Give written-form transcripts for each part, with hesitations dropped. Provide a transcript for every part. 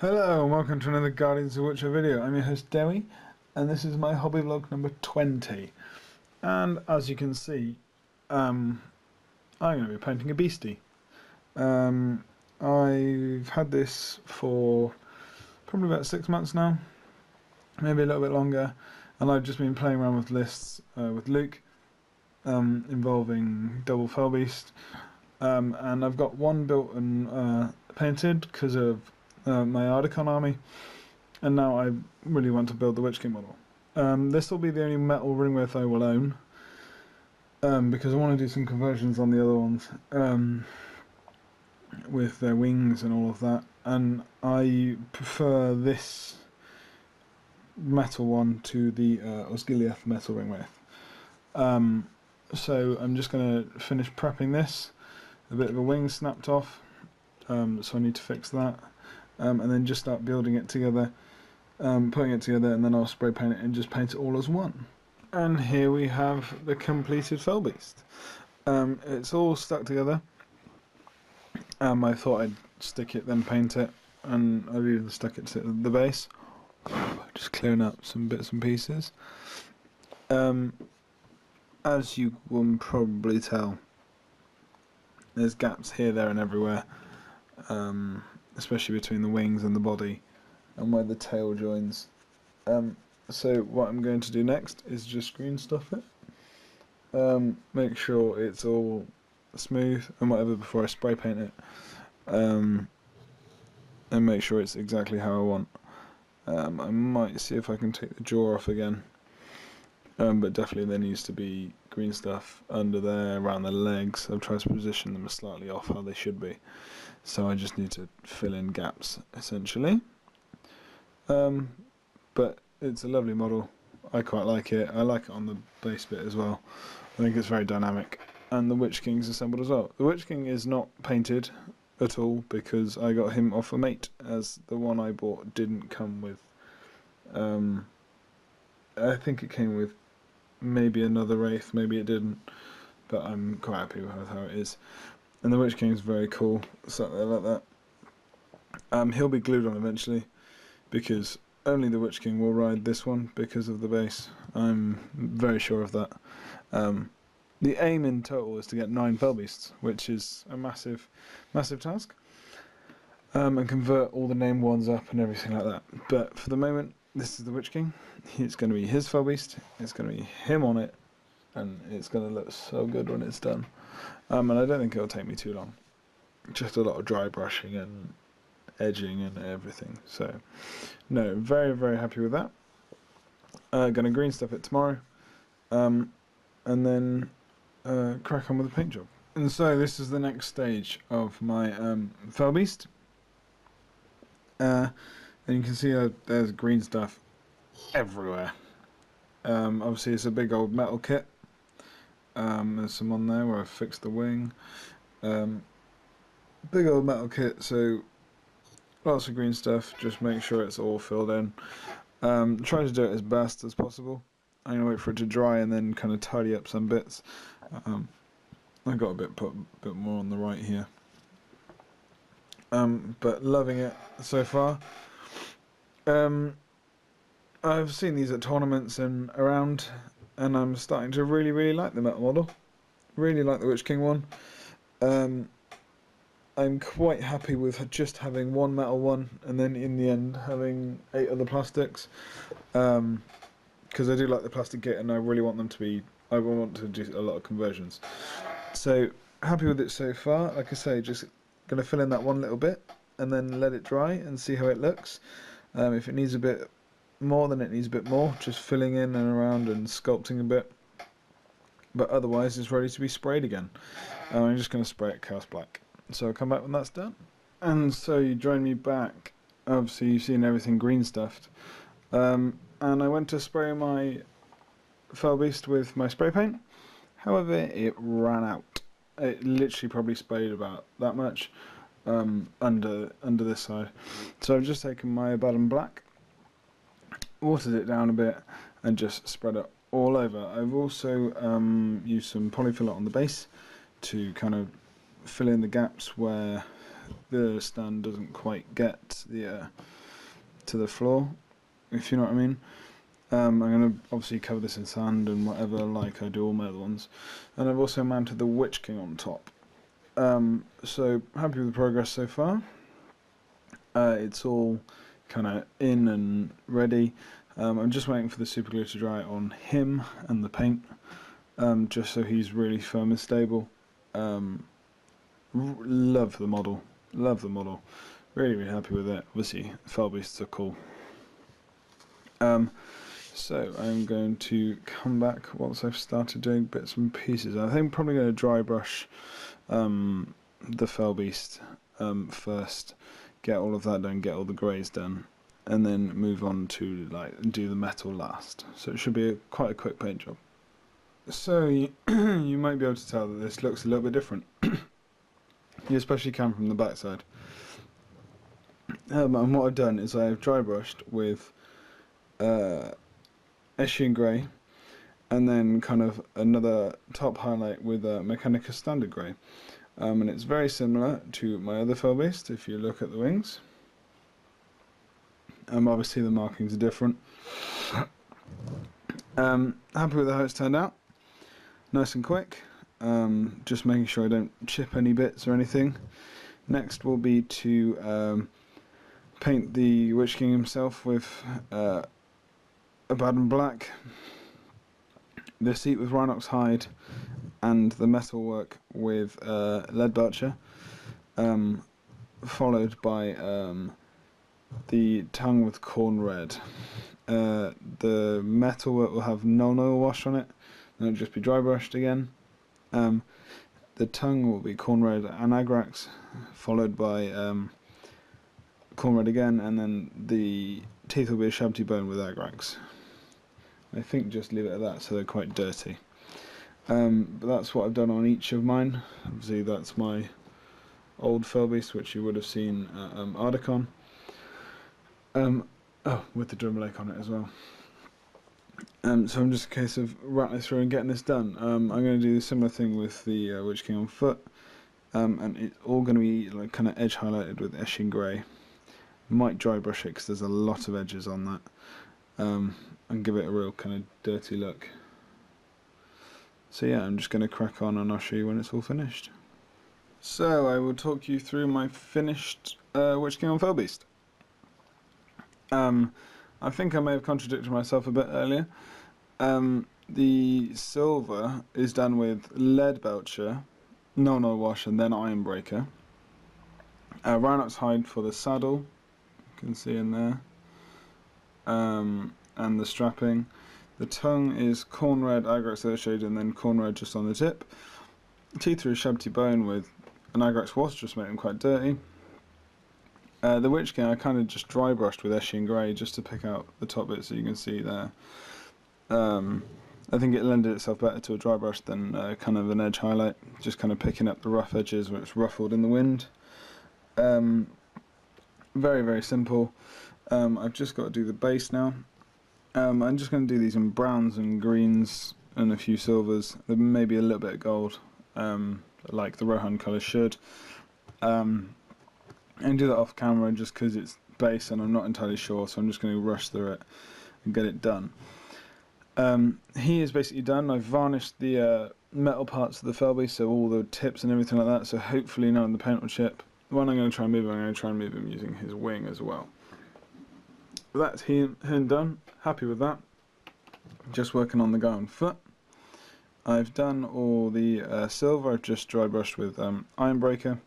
Hello and welcome to another Guardians of Witcher video. I'm your host Dewi, and this is my hobby vlog number 20. And as you can see, I'm going to be painting a beastie. I've had this for probably about 6 months now, maybe a little bit longer, and I've just been playing around with lists with Luke, involving double Fellbeast, and I've got one built and painted because of my Ardacon army, and now I really want to build the Witch King model. This will be the only metal Ringwraith I will own, because I want to do some conversions on the other ones, with their wings and all of that, and I prefer this metal one to the Osgiliath metal Ringwraith. So I'm just going to finish prepping this. A bit of a wing snapped off, so I need to fix that. And then just start building it together, putting it together, and then I'll spray paint it and just paint it all as one. And here we have the completed Fellbeast. It's all stuck together. I thought I'd stick it, then paint it, and I've even stuck it to the base. Just clearing up some bits and pieces. As you will probably tell, there's gaps here, there, and everywhere. Especially between the wings and the body and where the tail joins. So what I'm going to do next is just green stuff it, make sure it's all smooth and whatever before I spray paint it, and make sure it's exactly how I want. I might see if I can take the jaw off again, but definitely there needs to be green stuff under there, around the legs. I've tried to position them slightly off how they should be. So I just need to fill in gaps, essentially. But it's a lovely model. I quite like it. I like it on the base bit as well. I think it's very dynamic. And the Witch King's assembled as well. The Witch King is not painted at all because I got him off a mate, as the one I bought didn't come with... I think it came with maybe another Wraith, maybe it didn't. But I'm quite happy with how it is. And the Witch King's very cool, something like that. He'll be glued on eventually, because only the Witch King will ride this one because of the base. I'm very sure of that. The aim in total is to get 9 Fellbeasts, which is a massive task, and convert all the named ones up and everything like that. But for the moment, this is the Witch King. It's going to be his Fellbeast, it's going to be him on it, and it's going to look so good when it's done. And I don't think it'll take me too long. Just a lot of dry brushing and edging and everything. So, no, very, very happy with that. Gonna green stuff it tomorrow, and then crack on with the paint job. And so this is the next stage of my Fellbeast. And you can see there's green stuff everywhere. Obviously, it's a big old metal kit. There's some on there where I fixed the wing. Big old metal kit, so lots of green stuff. Just make sure it's all filled in. Try to do it as best as possible. I'm gonna wait for it to dry and then kind of tidy up some bits. I got put a bit more on the right here. But loving it so far. I've seen these at tournaments and around, and I'm starting to really, really like the metal model. Really like the Witch King one. I'm quite happy with just having one metal one, and then in the end having 8 other plastics. Because I do like the plastic kit, and I really want them to be... I want to do a lot of conversions. So, happy with it so far. Like I say, just going to fill in that one little bit, and then let it dry and see how it looks. If it needs a bit more, then it needs a bit more, just filling in and around and sculpting a bit, but otherwise it's ready to be sprayed again. I'm just going to spray it Chaos Black, so I'll come back when that's done. And so you join me back. Obviously you've seen everything green stuffed, and I went to spray my Fellbeast with my spray paint. However, it ran out. It literally probably sprayed about that much under this side, so I've just taken my Abaddon Black, watered it down a bit, and just spread it all over. I've also used some polyfillet on the base to kind of fill in the gaps where the stand doesn't quite get the to the floor, if you know what I mean. I'm going to obviously cover this in sand and whatever, like I do all my other ones. And I've also mounted the Witch King on top. So happy with the progress so far. It's all kind of in and ready. I'm just waiting for the super glue to dry on him and the paint, just so he's really firm and stable. Love the model. Really, really happy with it. Obviously, fell beasts are cool. So I'm going to come back once I've started doing bits and pieces. I think I'm probably going to dry brush the fell beast first, get all of that done, get all the greys done, and then move on to like do the metal last. So it should be quite a quick paint job. So you might be able to tell that this looks a little bit different. You especially can from the backside. And what I've done is I've dry brushed with Eshin Grey, and then kind of another top highlight with Mechanica Standard Grey. And it's very similar to my other fell beast if you look at the wings. Obviously the markings are different. Happy with how it's turned out. Nice and quick. Just making sure I don't chip any bits or anything. Next will be to paint the Witch King himself with Abaddon Black, the seat with Rhinox Hide, and the metalwork with Leadbelcher, followed by the tongue with Corn Red. The metalwork will have non-oil wash on it, and it'll just be dry brushed again. The tongue will be Corn Red and Agrax, followed by Corn Red again, and then the teeth will be a Shabty Bone with Agrax. I think just leave it at that, so they're quite dirty. But that's what I've done on each of mine. Obviously that's my old fell beast, which you would have seen at Ardacon. With the drum lake on it as well. So I'm just a case of rattling through and getting this done. I'm going to do a similar thing with the Witch King on foot, and it's all going to be like kind of edge highlighted with Eshin Grey. Might dry brush it because there's a lot of edges on that, and give it a real kind of dirty look. So yeah, I'm just going to crack on and I'll show you when it's all finished. So I will talk you through my finished Witch King on fell beast. I think I may have contradicted myself a bit earlier. The silver is done with Leadbelcher, no wash, and then Ironbreaker. Rhinox Hide for the saddle, you can see in there, and the strapping. The tongue is Corn Red, Agrax Earthshade, and then Corn Red just on the tip. Teeth are a Shabty Bone with an Agrax Wasp, just make them quite dirty. The Witch King I kind of just dry brushed with Eshin Grey just to pick out the top bit so you can see there. I think it lended itself better to a dry brush than kind of an edge highlight, just kind of picking up the rough edges where it's ruffled in the wind. Very, very simple. I've just got to do the base now. I'm just going to do these in browns and greens and a few silvers, maybe a little bit of gold, like the Rohan colour should. And do that off camera just because it's base and I'm not entirely sure, so I'm just going to rush through it and get it done. He is basically done. I've varnished the metal parts of the fell beast, so all the tips and everything like that, so hopefully none of the paint will chip. The one I'm going to try and move, I'm going to try and move him using his wing as well. But that's him done. Happy with that. Just working on the guy on foot. I've done all the silver. I've just dry brushed with Ironbreaker.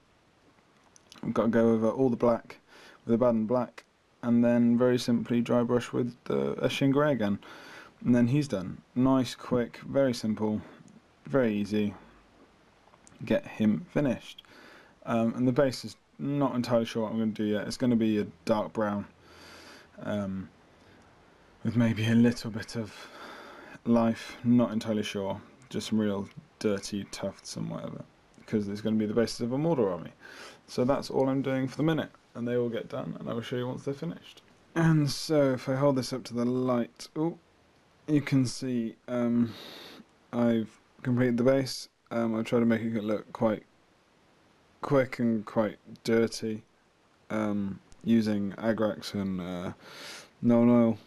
I've got to go over all the black with Abaddon Black, and then very simply dry brush with the Eshin Grey again, and then he's done. Nice, quick, very simple, very easy. Get him finished. And the base is not entirely sure what I'm going to do yet. It's going to be a dark brown, with maybe a little bit of life. Not entirely sure. Just some real dirty tufts and whatever, because it's going to be the basis of a Mordor army. So that's all I'm doing for the minute, and they all get done, and I will show you once they're finished. And so if I hold this up to the light, you can see I've completed the base. I've tried to make it look quite quick and quite dirty. using Agrax and Null Oil,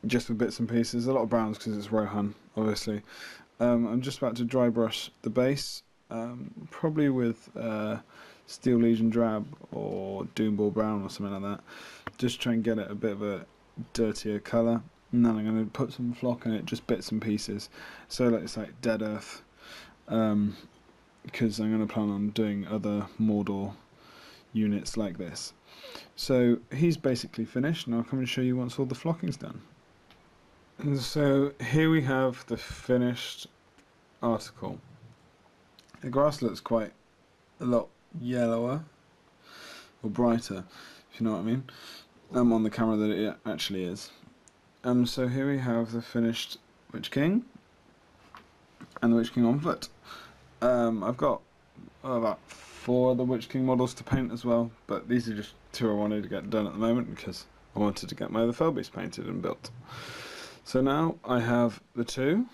just for bits and pieces. A lot of browns because it's Rohan, obviously. I'm just about to dry brush the base, probably with Steel Legion Drab or Doomball Brown or something like that. Just try and get it a bit of a dirtier colour. And then I'm going to put some flock in it, just bits and pieces. So like it's like Dead Earth, because I'm going to plan on doing other Mordor units like this. So he's basically finished, and I'll come and show you once all the flocking's done. And so here we have the finished article. The grass looks quite a lot yellower or brighter, if you know what I mean, on the camera than it actually is. So here we have the finished Witch King and the Witch King on foot. I've got about 4 other Witch King models to paint as well, but these are just 2 I wanted to get done at the moment because I wanted to get my other Felbeast painted and built. So now I have the 2.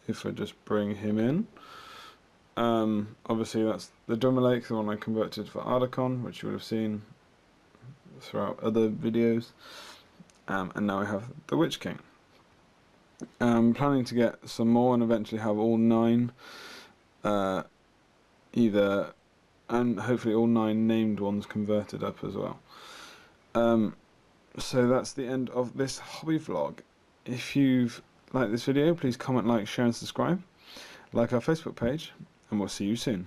If I just bring him in, obviously that's the Drummer Lake, the one I converted for Ardacon, which you would have seen throughout other videos. And now I have the Witch King. I'm planning to get some more and eventually have all 9 either, and hopefully all 9 named ones converted up as well. So that's the end of this hobby vlog. If you've liked this video, please comment, like, share and subscribe. Like our Facebook page, and we'll see you soon.